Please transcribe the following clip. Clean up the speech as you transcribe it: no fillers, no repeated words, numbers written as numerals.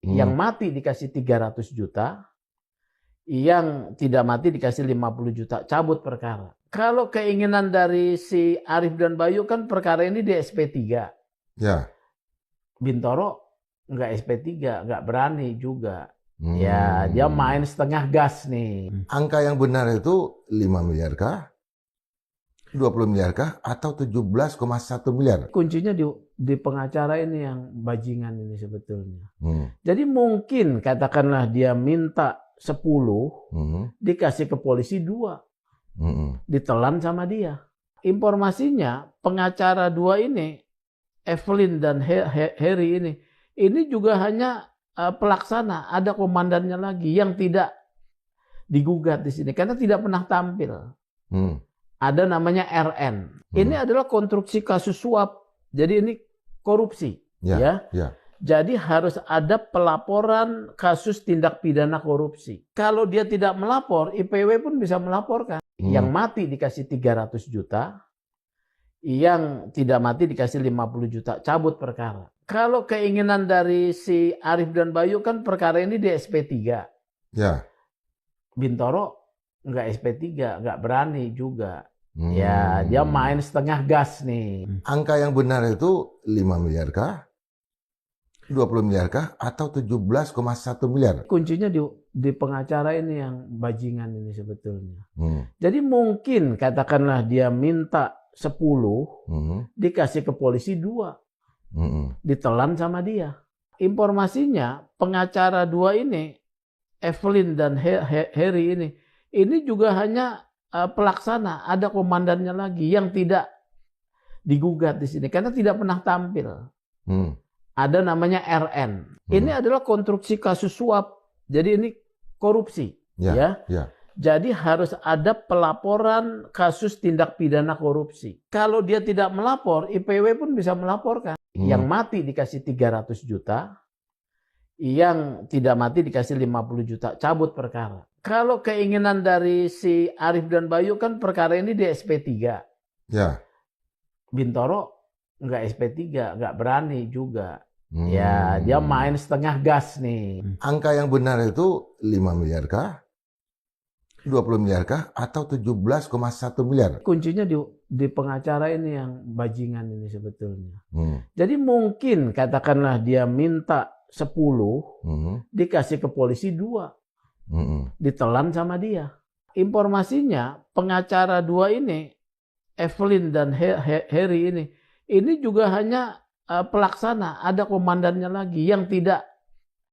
Yang mati dikasih 300 juta, yang tidak mati dikasih 50 juta, cabut perkara. Kalau keinginan dari si Arif dan Bayu kan perkara ini di SP3. Ya. Bintoro nggak SP3, nggak berani juga. Ya, dia main setengah gas nih. Angka yang benar itu 5 miliar kah? 20 miliar kah? Atau 17,1 miliar? Kuncinya di pengacara ini yang bajingan ini sebetulnya. Jadi mungkin katakanlah dia minta 10, dikasih ke polisi 2, ditelan sama dia. Informasinya pengacara 2 ini, Evelyn dan Harry ini juga hanya pelaksana, ada komandannya lagi yang tidak digugat di sini karena tidak pernah tampil. Ada namanya RN. Ini adalah konstruksi kasus suap. Jadi ini korupsi, ya. Jadi harus ada pelaporan kasus tindak pidana korupsi. Kalau dia tidak melapor, IPW pun bisa melaporkan. Yang mati dikasih 300 juta, yang tidak mati dikasih 50 juta, cabut perkara. Kalau keinginan dari si Arif dan Bayu kan perkara ini di SP3. Ya. Bintoro nggak SP3, nggak berani juga. Ya, dia main setengah gas nih. Angka yang benar itu 5 miliar kah? 20 miliar kah? Atau 17,1 miliar? Kuncinya di pengacara ini yang bajingan ini sebetulnya. Jadi mungkin katakanlah dia minta 10, dikasih ke polisi 2, ditelan sama dia. Informasinya pengacara 2 ini, Evelyn dan Harry ini juga hanya pelaksana, ada komandannya lagi yang tidak digugat di sini karena tidak pernah tampil. Ada namanya RN. Ini adalah konstruksi kasus suap. Jadi ini korupsi, ya. Jadi harus ada pelaporan kasus tindak pidana korupsi. Kalau dia tidak melapor, IPW pun bisa melaporkan. Yang mati dikasih 300 juta, yang tidak mati dikasih 50 juta, cabut perkara. Kalau keinginan dari si Arif dan Bayu kan perkara ini di SP3. Ya. Bintoro nggak SP3, nggak berani juga. Ya, dia main setengah gas nih. Angka yang benar itu 5 miliar kah? 20 miliar kah? Atau 17,1 miliar? Kuncinya di pengacara ini yang bajingan ini sebetulnya. Jadi mungkin katakanlah dia minta 10, dikasih ke polisi 2, ditelan sama dia. Informasinya pengacara 2 ini, Evelyn dan Harry ini juga hanya pelaksana, ada komandannya lagi yang tidak